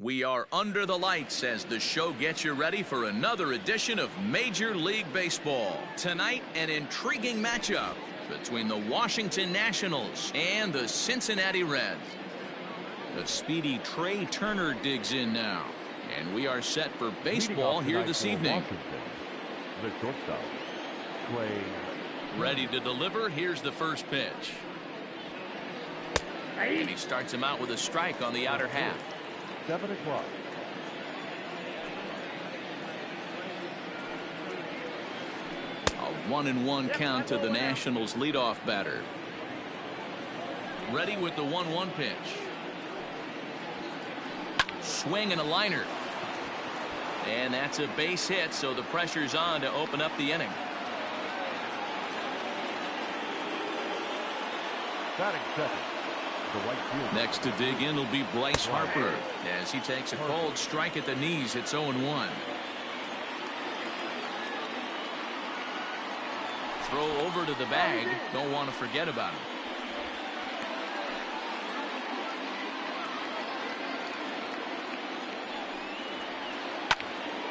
We are under the lights as the show gets you ready for another edition of Major League Baseball. Tonight, an intriguing matchup between the Washington Nationals and the Cincinnati Reds. The speedy Trey Turner digs in now, and we are set for baseball here this evening. The shortstop, Trey. Ready to deliver. Here's the first pitch. And he starts him out with a strike on the outer half. 7 o'clock. A 1-1 count to the Nationals leadoff batter. Ready with the 1-1 pitch. Swing and a liner. And that's a base hit, so the pressure's on to open up the inning. Batting second. Next to dig in will be Bryce Harper as he takes a cold strike at the knees. It's 0-1. Throw over to the bag. Don't want to forget about him.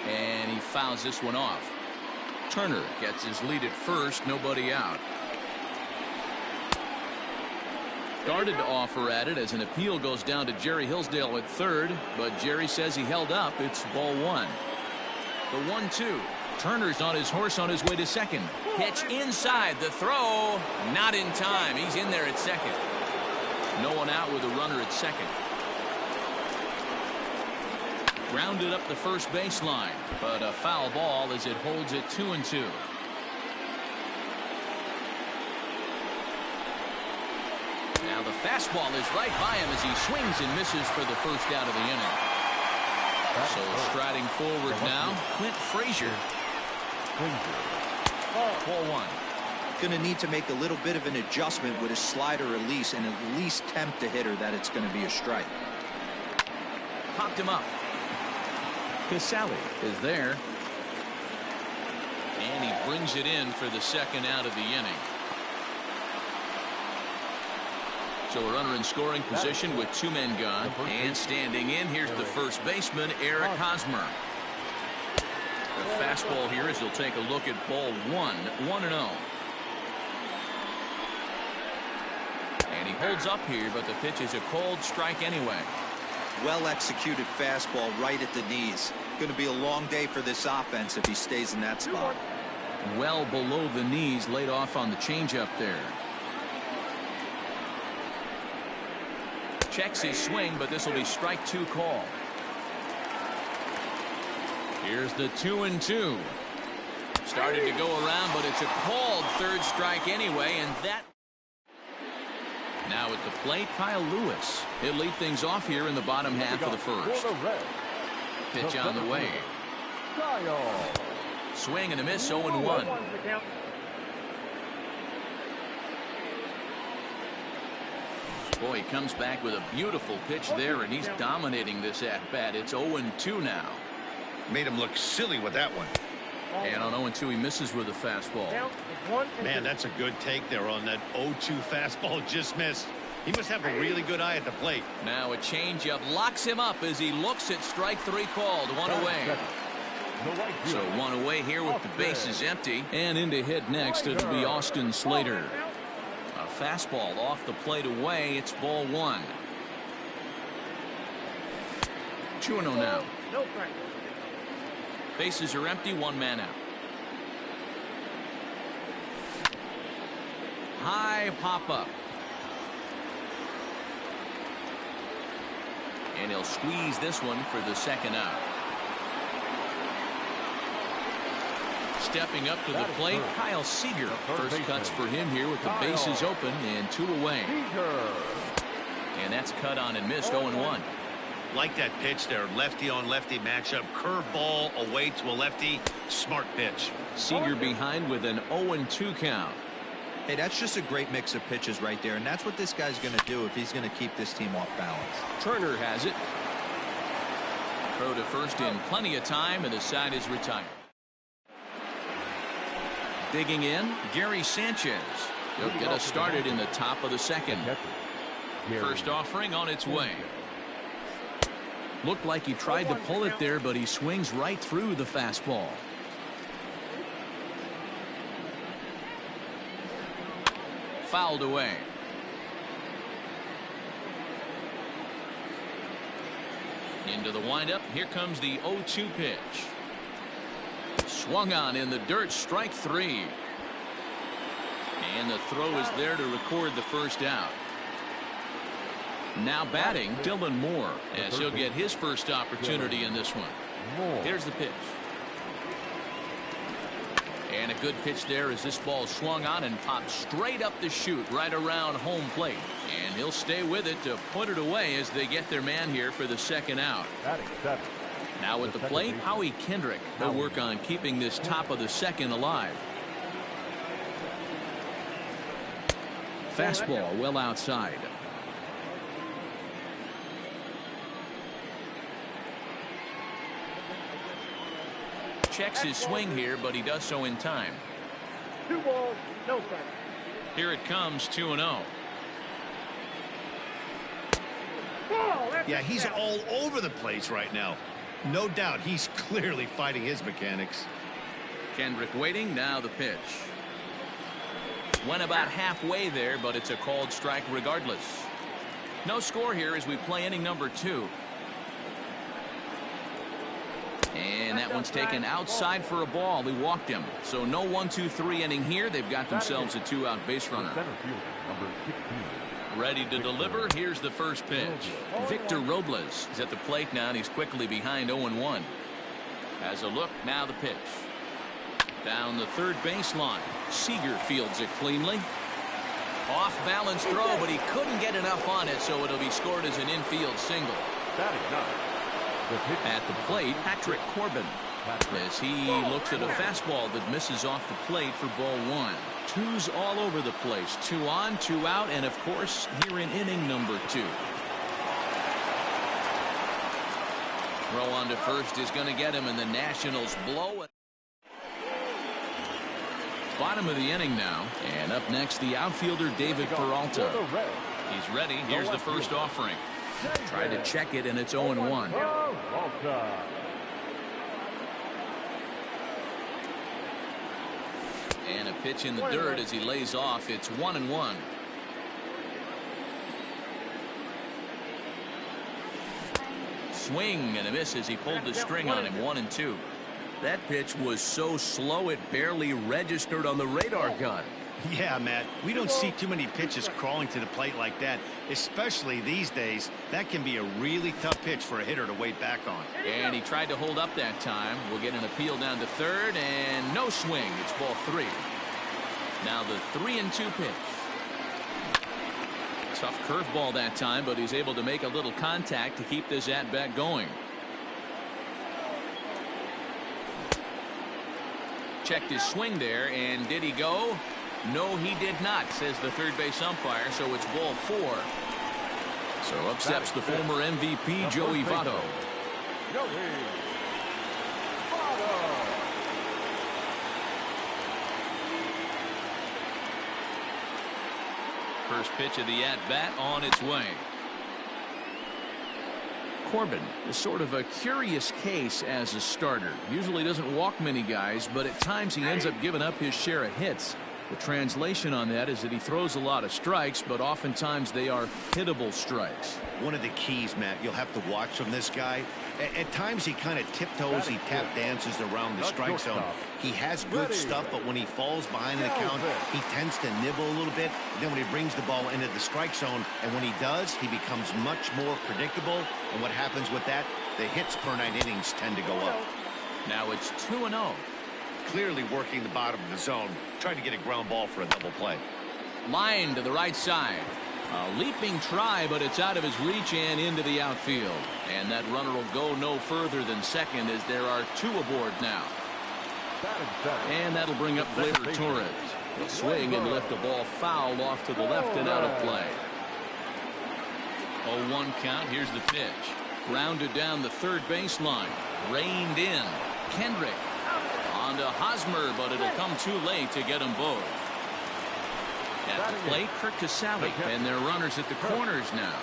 And he fouls this one off. Turner gets his lead at first. Nobody out. Started to offer at it as an appeal goes down to Jerry Hillsdale at third, but Jerry says he held up. It's ball one. The 1-2. Turner's on his horse on his way to second. Pitch inside. The throw not in time. He's in there at second. No one out with a runner at second. Grounded up the first baseline, but a foul ball as it holds it 2-2. Now the fastball is right by him as he swings and misses for the first out of the inning. So striding forward now, Clint Frazier. Ball one. Going to need to make a little bit of an adjustment with his slider release and at least tempt the hitter that it's going to be a strike. Popped him up. Casali is there. And he brings it in for the second out of the inning. So a runner in scoring position with two men gone. And standing in, here's the first baseman, Eric Hosmer. The fastball here as he'll take a look at ball one, 1-0. And he holds up here, but the pitch is a cold strike anyway. Well executed fastball right at the knees. Going to be a long day for this offense if he stays in that spot. Well below the knees, laid off on the changeup there. Checks his swing, but this will be strike two call. Here's the 2-2. Started to go around, but it's a called third strike anyway, and that. Now at the plate, Kyle Lewis. He'll lead things off here in the bottom half of the first. Pitch on the way. Swing and a miss, 0-1. Boy, he comes back with a beautiful pitch there, and he's dominating this at-bat. It's 0-2 now. Made him look silly with that one. And on 0-2, he misses with a fastball. Man, that's a good take there on that 0-2 fastball. Just missed. He must have a really good eye at the plate. Now a changeup locks him up as he looks at strike three called. One away. So one away here with the bases empty. And in to hit next, it'll be Austin Slater. A fastball off the plate away. It's ball one. 2-0 now. Bases are empty, one man out. High pop up. And he'll squeeze this one for the second out. Stepping up to the plate, Kyle Seager. First cuts for him here with the bases open and two away. And that's cut on and missed, 0-1. Like that pitch there, lefty on lefty matchup. Curveball away to a lefty. Smart pitch. Seager behind with an 0-2 count. Hey, that's just a great mix of pitches right there, and that's what this guy's going to do if he's going to keep this team off balance. Turner has it. Throw to first in plenty of time, and the side is retired. Digging in, Gary Sanchez. He'll get us started in the top of the second. First offering on its way. Looked like he tried to pull it there, but he swings right through the fastball. Fouled away. Into the windup. Here comes the 0-2 pitch. Swung on in the dirt. Strike three. And the throw is there to record the first out. Now batting, Dylan Moore, as he'll get his first opportunity in this one. Here's the pitch. And a good pitch there as this ball swung on and popped straight up the chute right around home plate. And he'll stay with it to put it away as they get their man here for the second out. Now at the plate, Howie Kendrick. He'll work on keeping this top of the second alive. Fastball well outside. Checks his swing here, but he does so in time. 2 balls, no strikes. Here it comes, 2-0. Yeah, he's all over the place right now. No doubt he's clearly fighting his mechanics. Kendrick waiting. Now the pitch. Went about halfway there, but it's a called strike regardless. No score here as we play inning number 2. And that one's taken outside for a ball. He walked him. So no 1-2-3 inning here. They've got themselves a 2-out base runner. Ready to deliver. Here's the first pitch. Victor Robles is at the plate now, and he's quickly behind 0-1. Has a look. Now the pitch. Down the third baseline. Seager fields it cleanly. Off balance throw, but he couldn't get enough on it, so it'll be scored as an infield single. At the plate, Patrick Corbin, as he looks at a fastball that misses off the plate for ball 1. Twos all over the place. 2 on, 2 out, and of course here in inning number 2. Throw on to first is going to get him, and the Nationals blow it. Bottom of the inning now, and up next the outfielder David Peralta. He's ready. Here's the first offering. Tried to check it, and it's 0-1. And a pitch in the dirt as he lays off. It's 1-1. Swing and a miss as he pulled the string on him. 1-2. That pitch was so slow it barely registered on the radar gun. Yeah, Matt, we don't see too many pitches crawling to the plate like that, especially these days. That can be a really tough pitch for a hitter to wait back on. And he tried to hold up that time. We'll get an appeal down to third, and no swing. It's ball 3. Now the 3-2 pitch. Tough curveball that time, but he's able to make a little contact to keep this at-bat going. Checked his swing there, and did he go? No, he did not, says the third base umpire, so it's ball 4. So up steps the former MVP, Joey Votto. First pitch of the at-bat on its way. Corbin is sort of a curious case as a starter. Usually doesn't walk many guys, but at times he ends up giving up his share of hits. The translation on that is that he throws a lot of strikes, but oftentimes they are hittable strikes. One of the keys, Matt, you'll have to watch from this guy. At times he kind of tiptoes, he tap dances around the strike zone. He has good stuff, but when he falls behind the count, he tends to nibble a little bit. Then when he brings the ball into the strike zone, and when he does, he becomes much more predictable. And what happens with that? The hits per 9 innings tend to go up. Now it's 2-0. Clearly working the bottom of the zone, trying to get a ground ball for a double play. Line to the right side. A leaping try, but it's out of his reach and into the outfield. And that runner will go no further than second as there are 2 aboard now. And that'll bring up Gleyber Torres. He'll swing and lift the ball foul off to the left and out of play. 0-1 count. Here's the pitch. Grounded down the third baseline. Reined in. Kendrick. On to Hosmer, but it'll come too late to get them both. At the plate, Kirk Casale, and their runners at the corners now.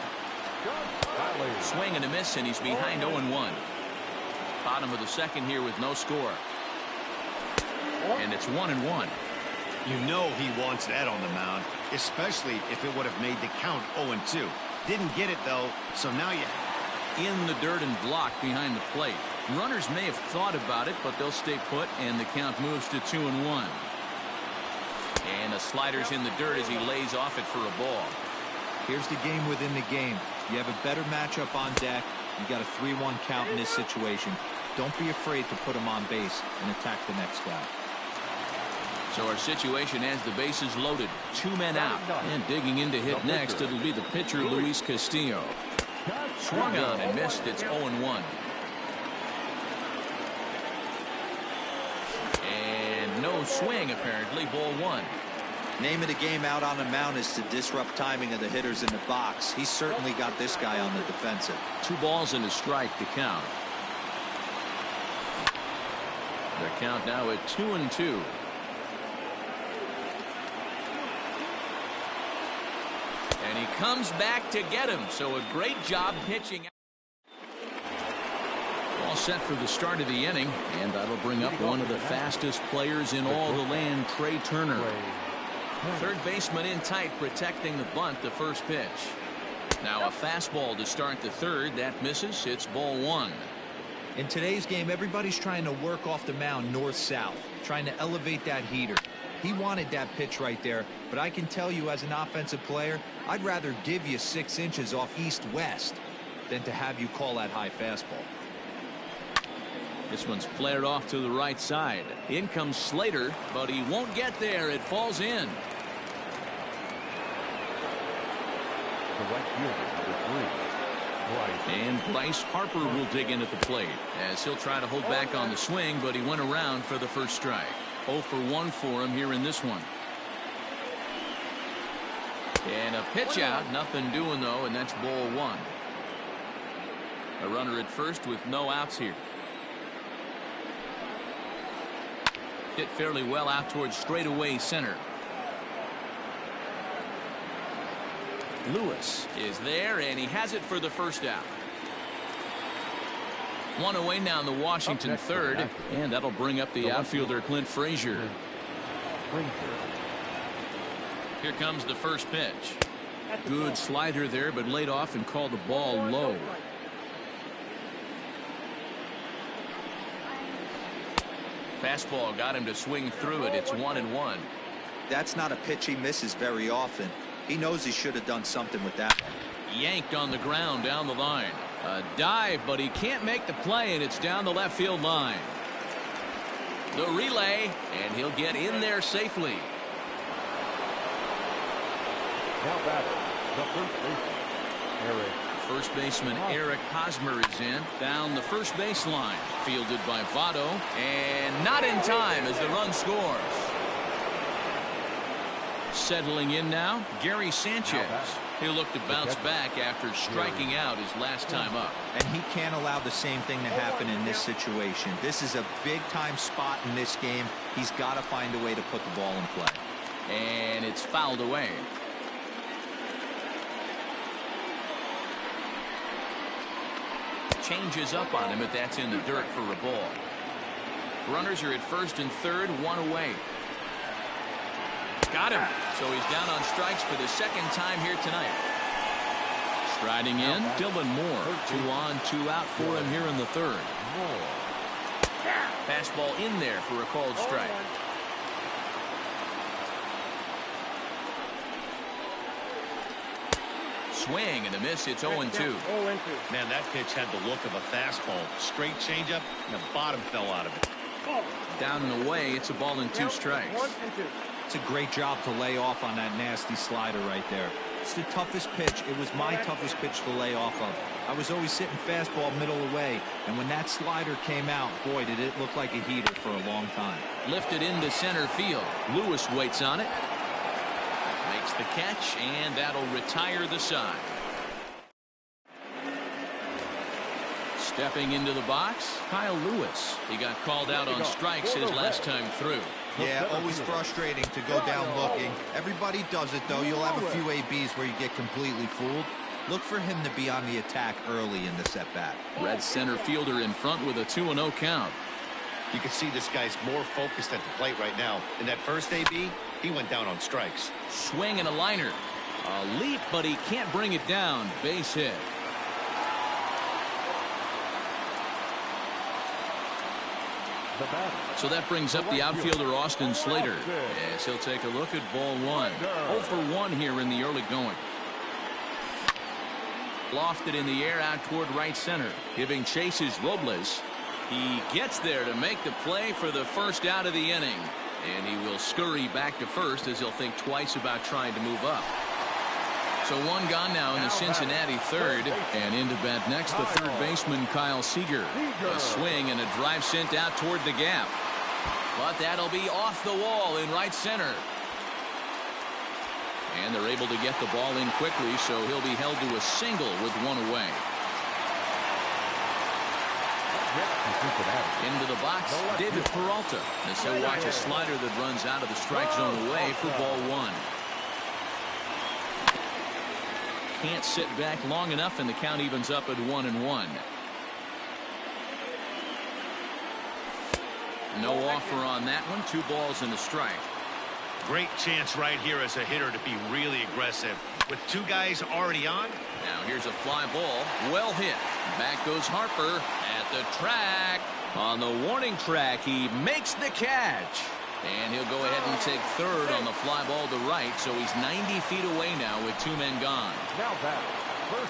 Swing and a miss, and he's behind 0-1. Bottom of the second here with no score. And it's 1-1. You know he wants that on the mound, especially if it would have made the count 0-2. Didn't get it, though, so now you... In the dirt and blocked behind the plate. Runners may have thought about it, but they'll stay put, and the count moves to 2-1. And the slider's in the dirt as he lays off it for a ball. Here's the game within the game. You have a better matchup on deck. You got a 3-1 count in this situation. Don't be afraid to put him on base and attack the next guy. So our situation has the bases loaded. 2 men out. And digging in to hit next, it'll be the pitcher, Luis Castillo. Swung on and missed. It's 0-1. And no swing, apparently. Ball 1. Name of the game out on the mound is to disrupt timing of the hitters in the box. He's certainly got this guy on the defensive. 2 balls and a strike to count. The count now at 2-2. And he comes back to get him. So a great job pitching. All set for the start of the inning. And that'll bring up one of the fastest players in all the land, Trey Turner. Third baseman in tight, protecting the bunt, the first pitch. Now a fastball to start the third. That misses. It's ball 1. In today's game, everybody's trying to work off the mound north-south, trying to elevate that heater. He wanted that pitch right there, but I can tell you as an offensive player, I'd rather give you 6 inches off east-west than to have you call that high fastball. This one's flared off to the right side. In comes Slater, but he won't get there. It falls in. And Bryce Harper will dig in at the plate as he'll try to hold back on the swing, but he went around for the first strike. 0 for 1 for him here in this one. And a pitch out, nothing doing though, and that's ball 1. A runner at first with no outs here. Hit fairly well out towards straightaway center. Lewis is there, and he has it for the first out. 1 away now in the Washington third, and that'll bring up the outfielder Clint Frazier. Here comes the first pitch. Good slider there, but laid off and called the ball low. Fastball got him to swing through it. It's 1-1. That's not a pitch he misses very often. He knows he should have done something with that. Yanked on the ground down the line. A dive, but he can't make the play, and it's down the left field line. The relay, and he'll get in there safely. Now batter, the first baseman, Eric. First baseman Eric Hosmer is in. Down the first baseline. Fielded by Votto. And not in time as the run scores. Settling in now, Gary Sanchez. He'll look to bounce back after striking out his last time up. And he can't allow the same thing to happen in this situation. This is a big-time spot in this game. He's got to find a way to put the ball in play. And it's fouled away. Changes up on him, but that's in the dirt for a ball. Runners are at first and third, 1 away. Got him. So he's down on strikes for the second time here tonight. Striding in, Dylan Moore. 2 on, 2 out for him here in the third. Fastball in there for a called strike. Swing and a miss. It's 0-2. Man, that pitch had the look of a fastball. Straight changeup, and the bottom fell out of it. Down and away. It's a ball and 2 strikes. It's a great job to lay off on that nasty slider right there. It's the toughest pitch. It was my toughest pitch to lay off of. I was always sitting fastball middle away, and when that slider came out, boy, did it look like a heater for a long time. Lifted into center field. Lewis waits on it. Makes the catch, and that'll retire the side. Stepping into the box, Kyle Lewis. He got called out on strikes his last time through. Yeah, always frustrating to go down looking. Everybody does it, though. You'll have a few ABs where you get completely fooled. Look for him to be on the attack early in this at-bat. Red center fielder in front with a 2-0 count. You can see this guy's more focused at the plate right now. In that first AB, he went down on strikes. Swing and a liner. A leap, but he can't bring it down. Base hit. So that brings up the outfielder Austin Slater. Yes, he'll take a look at ball one. 0 for 1 here in the early going. Lofted in the air out toward right center. Giving chase is Robles. He gets there to make the play for the first out of the inning. And he will scurry back to first as he'll think twice about trying to move up. So one gone now in the Cincinnati third. And into bat next, the third baseman, Kyle Seager. A swing and a drive sent out toward the gap. But that'll be off the wall in right center. And they're able to get the ball in quickly, so he'll be held to a single with one away. Into the box, David Peralta. As he'll watch a slider that runs out of the strike zone away for ball one. Can't sit back long enough, and the count evens up at 1-1. No offer on that one. 2 balls and a strike. Great chance right here as a hitter to be really aggressive. With 2 guys already on. Now here's a fly ball. Well hit. Back goes Harper at the track. On the warning track, he makes the catch. And he'll go ahead and take third on the fly ball to right, so he's 90 feet away now with 2 men gone.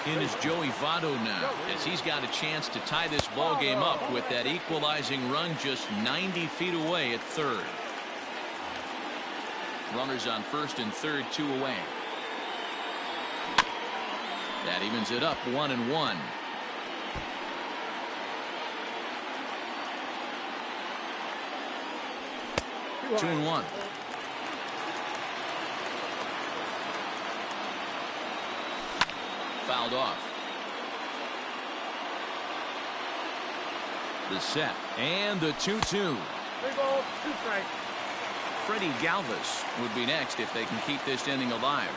In is Joey Votto now, as he's got a chance to tie this ball game up with that equalizing run just 90 feet away at third. Runners on first and third, 2 away. That evens it up 1-1. 2-1. Fouled off. The set and the 2-2. 3 balls, 2 strikes. Freddie Galvis would be next if they can keep this inning alive.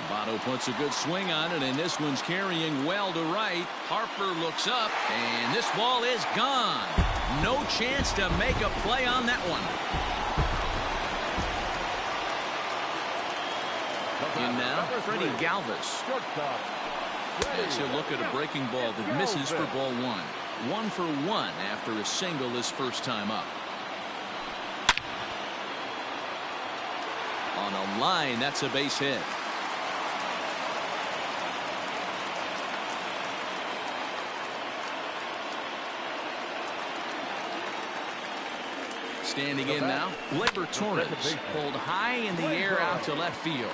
Votto puts a good swing on it, and this one's carrying well to right. Harper looks up, and this ball is gone. No chance to make a play on that one. In now, Freddie Galvis. As he'll look at a breaking ball that misses for ball one. 1 for 1 after a single his first time up. On a line, that's a base hit. Standing in now, Gleyber Torres, pulled high in the air out to left field.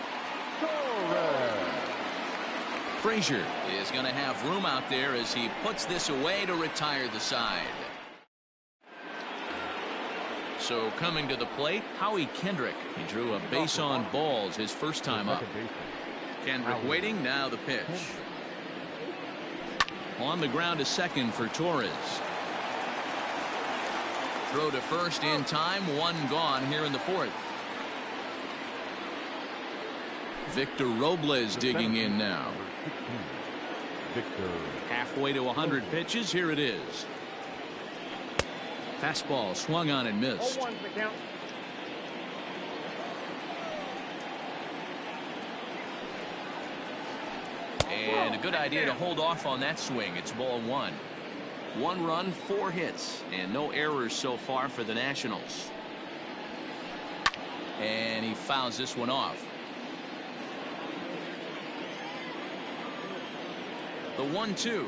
Frazier is going to have room out there as he puts this away to retire the side. So coming to the plate, Howie Kendrick. He drew a base on balls his first time up. Kendrick waiting, now the pitch. On the ground to second for Torres. Throw to first in time, 1 gone here in the 4th. Victor Robles digging in now. Halfway to 100 pitches, here it is. Fastball swung on and missed. And a good idea to hold off on that swing. It's ball 1. 1 run, 4 hits, and no errors so far for the Nationals. And he fouls this one off. The 1-2.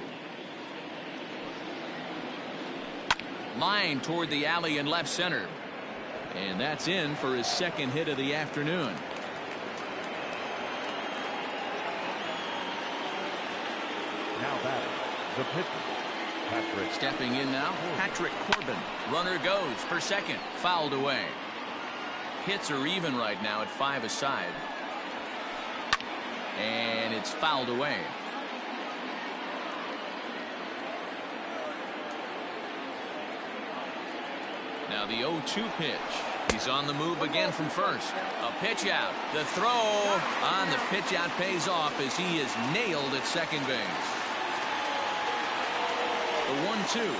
Line toward the alley in left center. And that's in for his second hit of the afternoon. Now that the pitcher. Patrick. Stepping in now, Patrick Corbin. Runner goes for second. Fouled away. Hits are even right now at 5 aside. And it's fouled away. Now the 0-2 pitch. He's on the move again from first. A pitch out. The throw on the pitch out pays off as he is nailed at second base. The 1-2.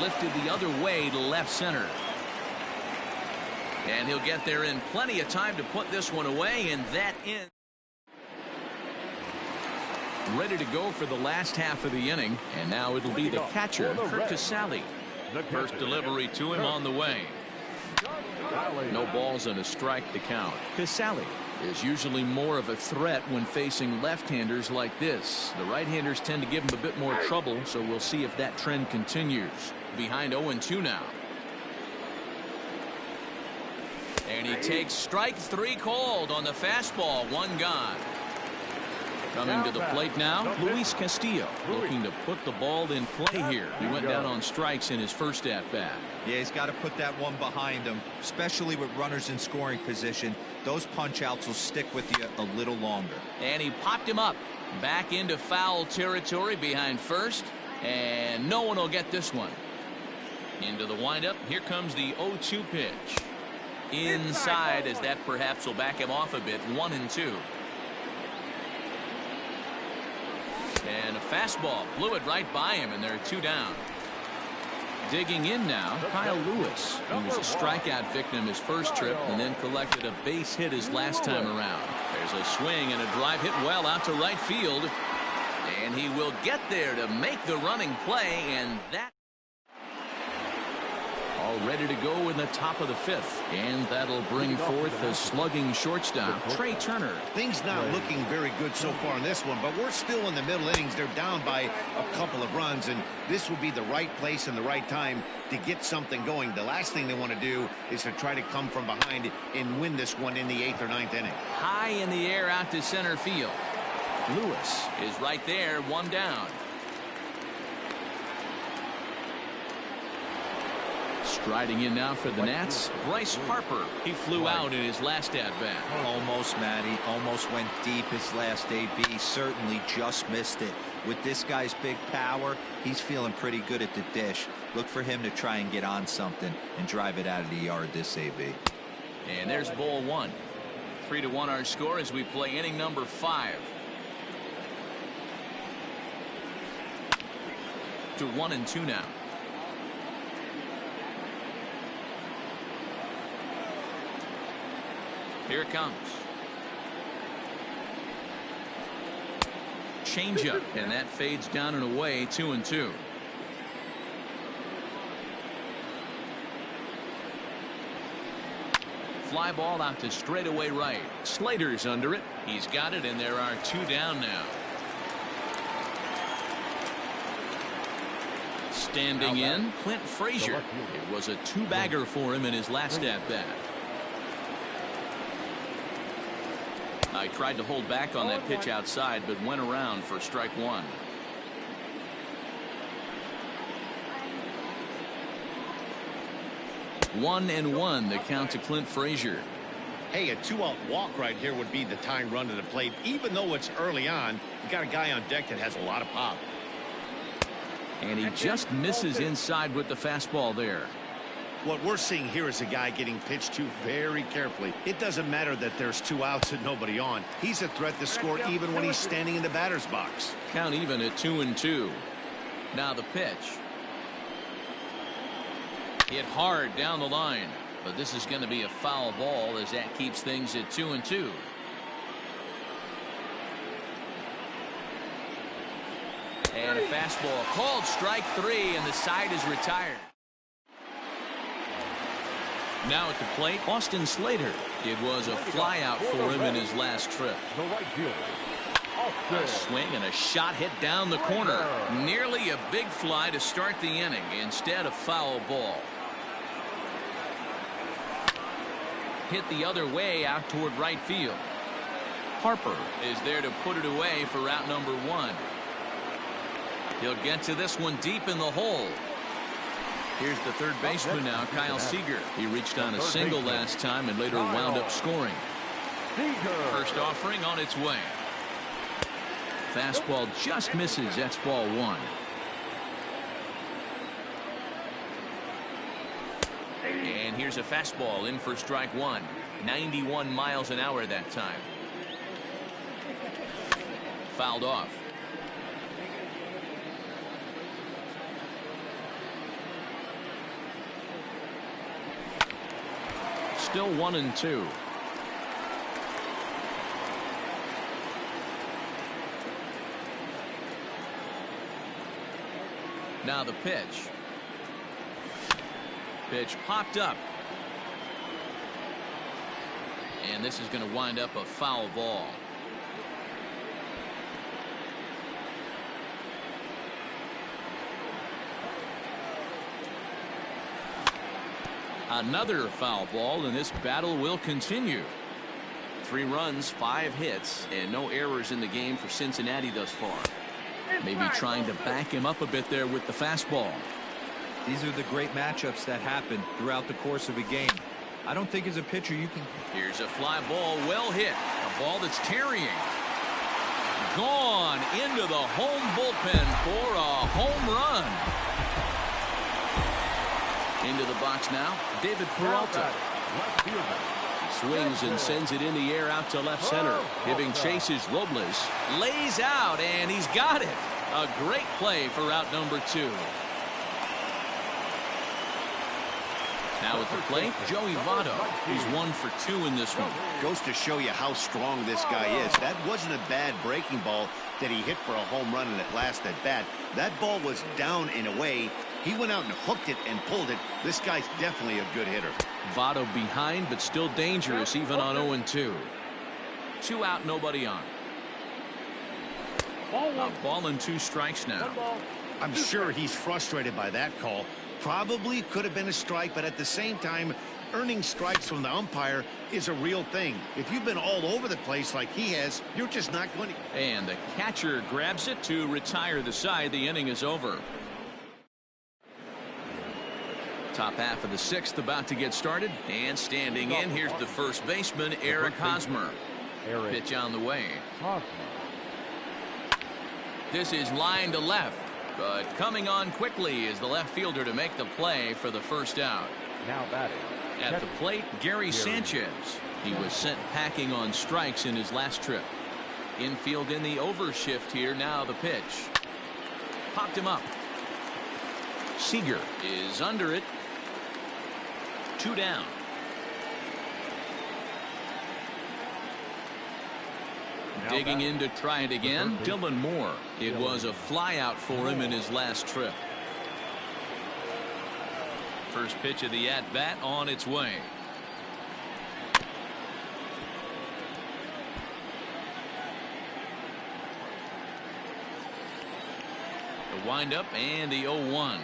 Lifted the other way to left center. And he'll get there in plenty of time to put this one away, and that ends. Ready to go for the last half of the inning, and now it'll be the catcher, Curt Casali. First delivery to him on the way. No balls and a strike to count. Casali is usually more of a threat when facing left-handers like this. The right-handers tend to give him a bit more trouble, so we'll see if that trend continues. Behind 0-2 now. And he takes strike 3 called on the fastball. 1 gone. Coming to the plate now, Luis Castillo, looking to put the ball in play here. He went down on strikes in his first at-bat. Yeah, he's got to put that one behind him, especially with runners in scoring position. Those punch-outs will stick with you a little longer. And he popped him up. Back into foul territory behind first, and no one will get this one. Into the windup. Here comes the 0-2 pitch. Inside, as that perhaps will back him off a bit. 1-2. And a fastball blew it right by him, and there are 2 down. Digging in now, Kyle Lewis, who was a strikeout victim his first trip and then collected a base hit his last time around. There's a swing and a drive hit well out to right field, and he will get there to make the running play, and that all ready to go in the top of the 5th, and that'll bring forth the slugging shortstop, Trey Turner. Things not looking very good so far in this one, but we're still in the middle innings. They're down by a couple of runs, and this would be the right place and the right time to get something going. The last thing they want to do is to try to come from behind and win this one in the 8th or 9th inning. High in the air out to center field. Lewis is right there, 1 down. Striding in now for the Nats, Bryce Harper. He flew out in his last at-bat. Almost, Matty. Almost went deep his last AB. Certainly just missed it. With this guy's big power, he's feeling pretty good at the dish. Look for him to try and get on something and drive it out of the yard this AB. And there's ball 1. 3-1 our score as we play inning number 5. To 1-2 now. Here it comes. Changeup, and that fades down and away. 2-2. Fly ball out to straightaway right. Slater's under it. He's got it, and there are 2 down now. Standing in, Clint Frazier. It was a 2-bagger for him in his last at-bat. I tried to hold back on that pitch outside, but went around for strike 1. One and 1, the count to Clint Frazier. Hey, a 2-out walk right here would be the tying run to the plate. Even though it's early on, you got a guy on deck that has a lot of pop. And he just misses inside with the fastball there. What we're seeing here is a guy getting pitched to very carefully. It doesn't matter that there's 2 outs and nobody on. He's a threat to score even when he's standing in the batter's box. Count even at 2-2. Now the pitch. Hit hard down the line, but this is going to be a foul ball as that keeps things at 2-2. And a fastball called strike 3, and the side is retired. Now at the plate, Austin Slater. It was a fly out for him in his last trip. A swing and a shot hit down the corner. Nearly a big fly to start the inning. Instead, a foul ball. Hit the other way out toward right field. Harper is there to put it away for out number 1. He'll get to this one deep in the hole. Here's the third baseman now, Kyle Seager. He reached on a single last time and later wound up scoring. First offering on its way. Fastball just misses. That's ball 1. And here's a fastball in for strike one. 91 miles an hour that time. Fouled off. Still 1-2. Now the pitch. Pitch popped up. And this is going to wind up a foul ball. Another foul ball, and this battle will continue. 3 runs, 5 hits, and no errors in the game for Cincinnati thus far. Maybe trying to back him up a bit there with the fastball. These are the great matchups that happen throughout the course of a game. I don't think as a pitcher you can. Here's a fly ball, well hit. A ball that's carrying. Gone into the home bullpen for a home run. Into the box now, David Peralta. Swings and sends it in the air out to left center. Giving chase is Robles. Lays out, and he's got it. A great play for out number 2. Now at the plate, Joey Votto. He's 1 for 2 in this one. Goes to show you how strong this guy is. That wasn't a bad breaking ball that he hit for a home run in that last at bat. That ball was down and away. He went out and hooked it and pulled it. This guy's definitely a good hitter. Votto behind, but still dangerous even on 0-2. 2 out, nobody on. A ball and 2 strikes now. I'm sure he's frustrated by that call. Probably could have been a strike, but at the same time, earning strikes from the umpire is a real thing. If you've been all over the place like he has, you're just not going to. And the catcher grabs it to retire the side. The inning is over. Top half of the 6th about to get started. And standing in, here's the first baseman, Eric Hosmer. Pitch on the way. This is line to left. But coming on quickly is the left fielder to make the play for the first out. Now batting. At the plate, Gary Sanchez. He was sent packing on strikes in his last trip. Infield in the overshift here. Now the pitch. Popped him up. Seager is under it. 2 down. Digging in to try it again, Dylan Moore. It was a flyout for him in his last trip. First pitch of the at-bat on its way. The windup and the 0-1.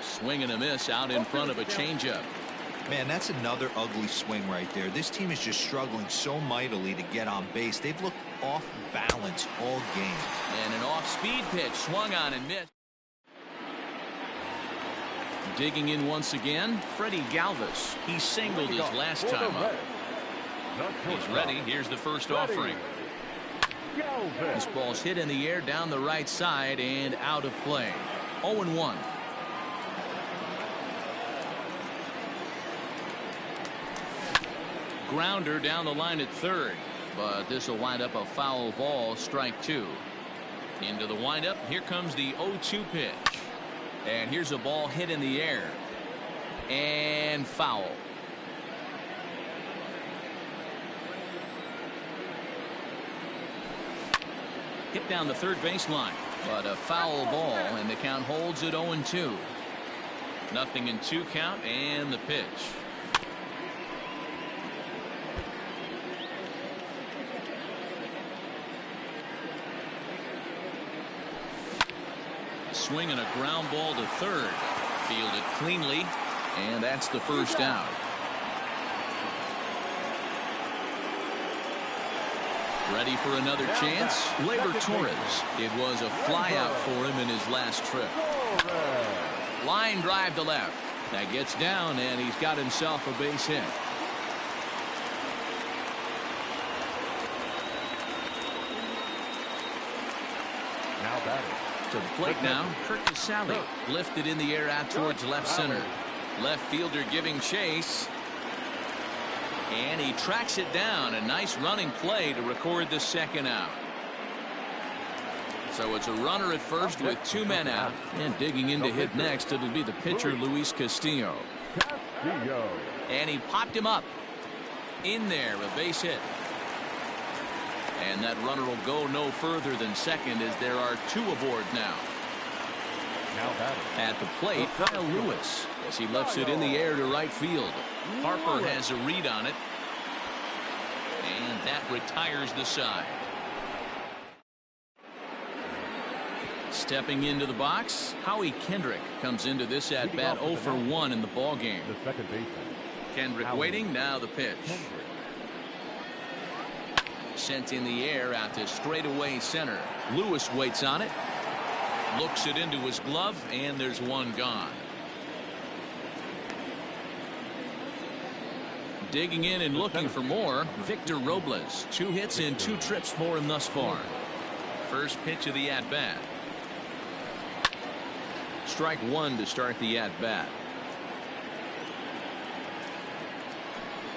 Swing and a miss out in front of a changeup. Man, that's another ugly swing right there. This team is just struggling so mightily to get on base. They've looked off balance all game. And an off-speed pitch swung on and missed. Digging in once again, Freddie Galvis. He singled his last time up. He's ready. Here's the first offering. This ball's hit in the air down the right side and out of play. 0-1. Grounder down the line at third, but this will wind up a foul ball, strike 2. Into the windup, here comes the 0-2 pitch. And here's a ball hit in the air. And foul. Hit down the third baseline, but a foul ball, and the count holds at 0-2. 0-2 count, and the pitch. Swing and a ground ball to third. Fielded cleanly, and that's the first out. Ready for another chance? Gleyber Torres. It was a flyout for him in his last trip. Line drive to left. That gets down, and he's got himself a base hit. Now batting. To the plate now, Kurt Casale. Lifted in the air out towards left center. Left fielder giving chase. And he tracks it down. A nice running play to record the second out. So it's a runner at first with 2 men out. And digging in to hit next, it'll be the pitcher, Luis Castillo. And he popped him up. In there, a base hit. And that runner will go no further than second as there are 2 aboard now. At the plate, Kyle Lewis, as he lefts it in the air to right field. Harper has a read on it. And that retires the side. Stepping into the box, Howie Kendrick comes into this at bat 0 for 1 in the ball game. The second baseman. Kendrick waiting, now the pitch. Sent in the air out to straightaway center. Lewis waits on it. Looks it into his glove, and there's one gone. Digging in and looking for more, Victor Robles. 2 hits and 2 trips for him thus far. First pitch of the at-bat. Strike 1 to start the at-bat.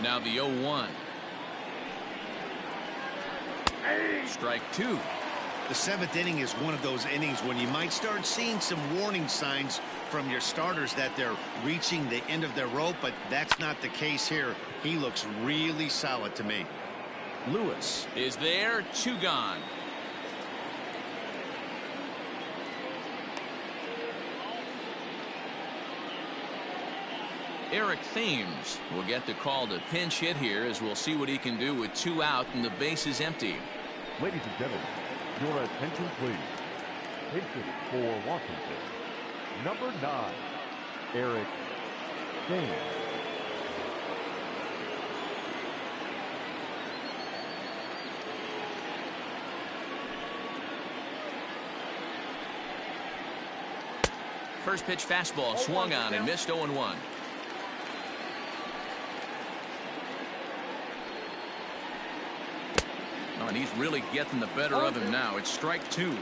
Now the 0-1. Strike 2. The 7th inning is one of those innings when you might start seeing some warning signs from your starters that they're reaching the end of their rope, but that's not the case here. He looks really solid to me. Lewis is there, 2 gone. Eric Thames will get the call to pinch hit here, as we'll see what he can do with 2 out and the base is empty. Ladies and gentlemen, your attention please. Pitching for Washington, number 9, Eric Thames. First pitch fastball swung on and missed 0-1. Oh, and he's really getting the better of him now. It's strike 2.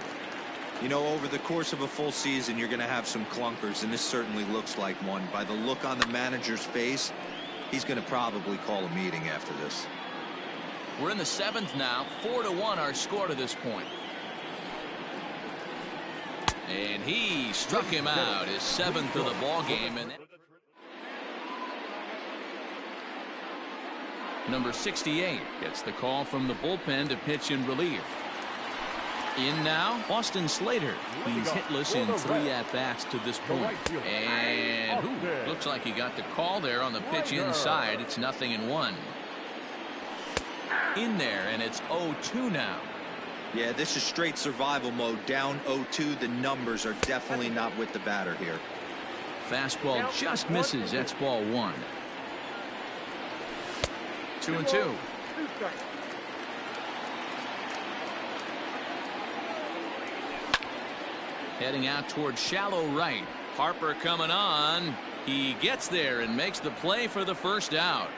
You know, over the course of a full season, you're going to have some clunkers, and this certainly looks like one. By the look on the manager's face, he's going to probably call a meeting after this. We're in the 7th now. 4-1 our score to this point. And he struck him out, his 7th of the ball game. And number 68 gets the call from the bullpen to pitch in relief. In now, Austin Slater. He's hitless in 3 at-bats to this point. And looks like he got the call there on the pitch inside. It's 0-1. In there, and it's 0-2 now. Yeah, this is straight survival mode. Down 0-2. The numbers are definitely not with the batter here. Fastball just misses. That's ball 1. 2-2. Heading out towards shallow right. Harper coming on. He gets there and makes the play for the first out.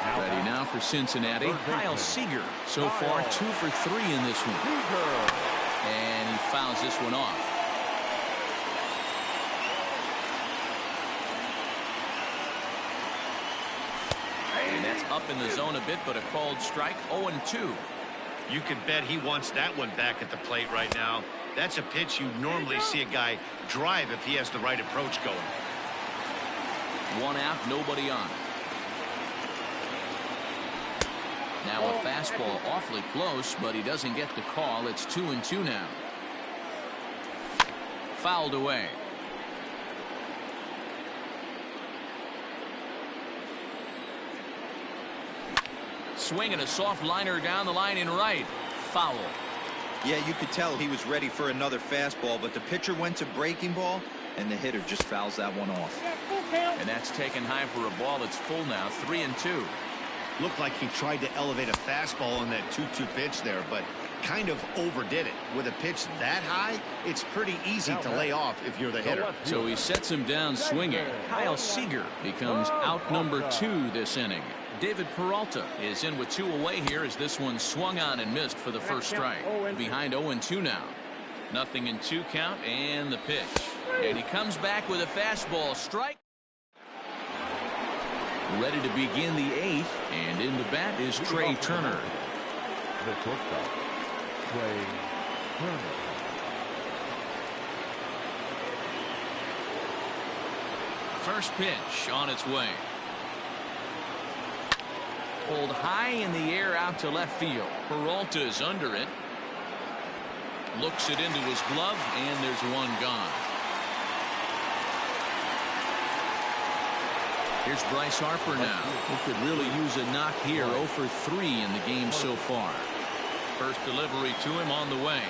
Ready now for Cincinnati, Kyle Seager. So far 2 for 3 in this one. And he fouls this one off. And that's up in the zone a bit, but a called strike. 0-2. You can bet he wants that one back at the plate right now. That's a pitch you normally see a guy drive if he has the right approach going. 1 out, nobody on. Now a fastball awfully close, but he doesn't get the call. It's 2-2 now. Fouled away. Swinging a soft liner down the line in right. Foul. Yeah, you could tell he was ready for another fastball, but the pitcher went to breaking ball, and the hitter just fouls that one off. And that's taken high for a ball that's full now. 3-2. Looked like he tried to elevate a fastball on that 2-2 pitch there, but kind of overdid it. With a pitch that high, it's pretty easy to lay off if you're the hitter. So he sets him down swinging. Kyle Seager becomes out number 2 this inning. David Peralta is in with 2 away here as this one swung on and missed for the first strike. Behind 0-2 now. 0-2 count and the pitch. And he comes back with a fastball strike. Ready to begin the 8th, and in the bat is Trey Turner. The shortstop, Trey Turner. First pitch on its way. Pulled high in the air out to left field. Peralta's under it. Looks it into his glove, and there's one gone. Here's Bryce Harper now, who could really use a knock here. 0 for 3 in the game so far. First delivery to him on the way.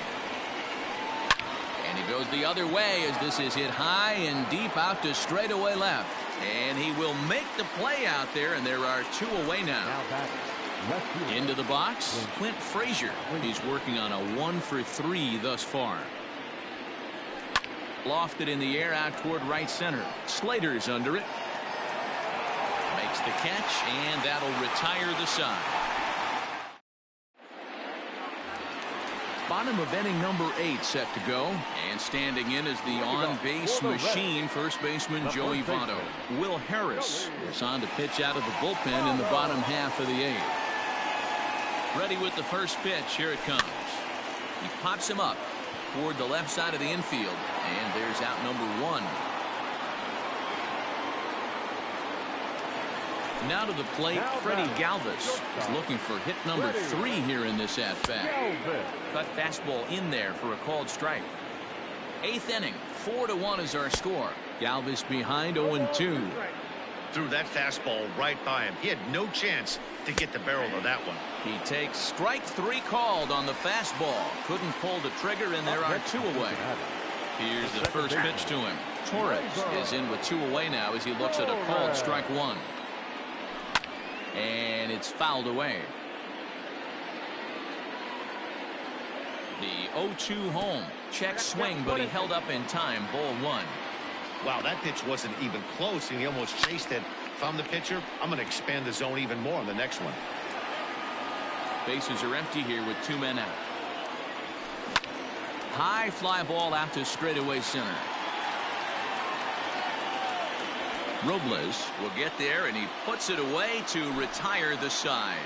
And he goes the other way as this is hit high and deep out to straightaway left. And he will make the play out there, and there are 2 away now. Into the box, Clint Frazier. He's working on a 1 for 3 thus far. Lofted in the air out toward right center. Slater's under it. Makes the catch, and that'll retire the side. Bottom of inning number 8 set to go, and standing in is the on-base machine, first baseman Joey Votto. Will Harris is on to pitch out of the bullpen in the bottom half of the 8th. Ready with the first pitch. Here it comes. He pops him up toward the left side of the infield, and there's out number 1. Now to the plate, Freddie Galvis is looking for hit number 3 here in this at-bat. Cut fastball in there for a called strike. 8th inning, 4-1 is our score. Galvis behind 0-2. Threw that fastball right by him. He had no chance to get the barrel of that one. He takes strike 3 called on the fastball. Couldn't pull the trigger, and there are 2 away. Here's the first pitch to him. Torres is in with 2 away now as he looks at a called strike 1. And it's fouled away. The 0-2 home. Check swing, but he held up in time. Ball 1. Wow, that pitch wasn't even close, and he almost chased it. If I'm the pitcher, I'm going to expand the zone even more on the next one. Bases are empty here with 2 men out. High fly ball out to straightaway center. Robles will get there, and he puts it away to retire the side.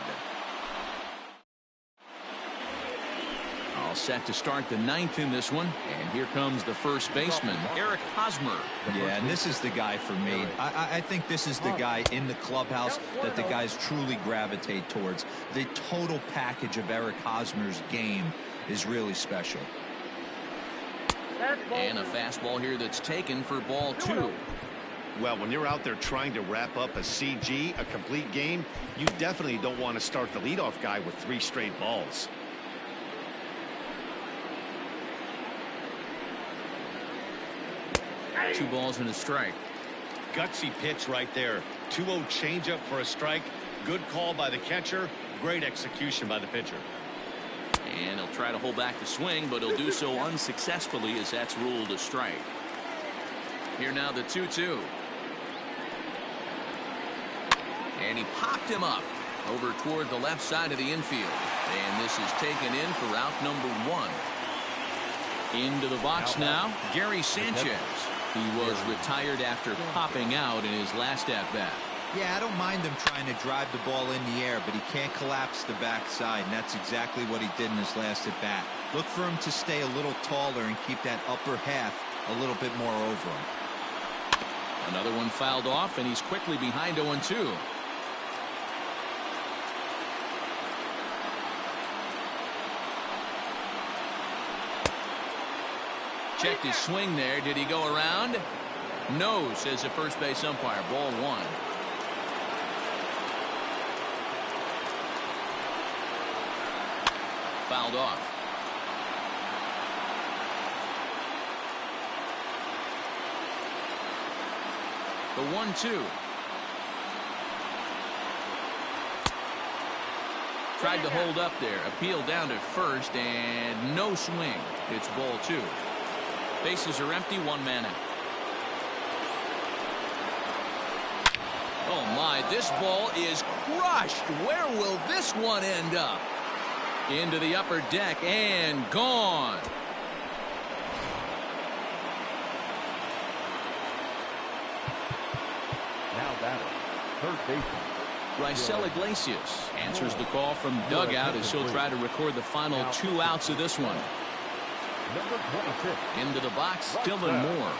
All set to start the 9th in this one, and here comes the first baseman, Eric Hosmer. Yeah, and this is the guy for me. I think this is the guy in the clubhouse that the guys truly gravitate towards. The total package of Eric Hosmer's game is really special. And a fastball here that's taken for ball 2. Well, when you're out there trying to wrap up a CG, a complete game, you definitely don't want to start the leadoff guy with 3 straight balls. Two balls and a strike. Gutsy pitch right there. 2-0 changeup for a strike. Good call by the catcher. Great execution by the pitcher. And he'll try to hold back the swing, but he'll do so unsuccessfully as that's ruled a strike. Here now the 2-2. And he popped him up over toward the left side of the infield. And this is taken in for out number 1. Into the box now, Gary Sanchez. He was retired after popping out in his last at-bat. Yeah, I don't mind him trying to drive the ball in the air, but he can't collapse the backside, and that's exactly what he did in his last at-bat. Look for him to stay a little taller and keep that upper half a little bit more over him. Another one fouled off, and he's quickly behind 0-2. Checked his swing there. Did he go around? No, says the first base umpire. Ball 1. Fouled off. The 1-2. Tried to hold up there. Appeal down to first, and no swing. It's ball 2. Bases are empty, 1 man out. Oh my, this ball is crushed. Where will this one end up? Into the upper deck and gone. third baseman. Raisel Iglesias answers the call from dugout as he'll try to record the final 2 outs of this one. Number 26. Into the box, Dylan Moore.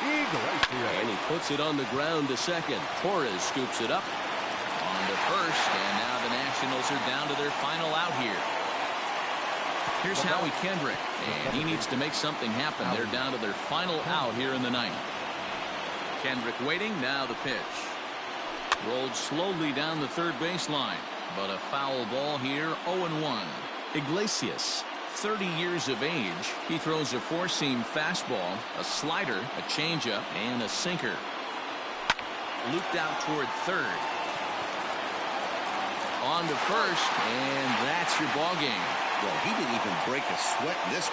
Iglesias. And he puts it on the ground to second. Torres scoops it up on to first, and now the Nationals are down to their final out here. Here's Howie Kendrick, and he needs to make something happen. They're down to their final out here in the ninth. Kendrick waiting, now the pitch. Rolled slowly down the third baseline, but a foul ball here, 0-1. Iglesias, 30 years of age. He throws a four-seam fastball, a slider, a changeup, and a sinker. Looped out toward third. On to first, and that's your ball game. Well, he didn't even break a sweat in this one.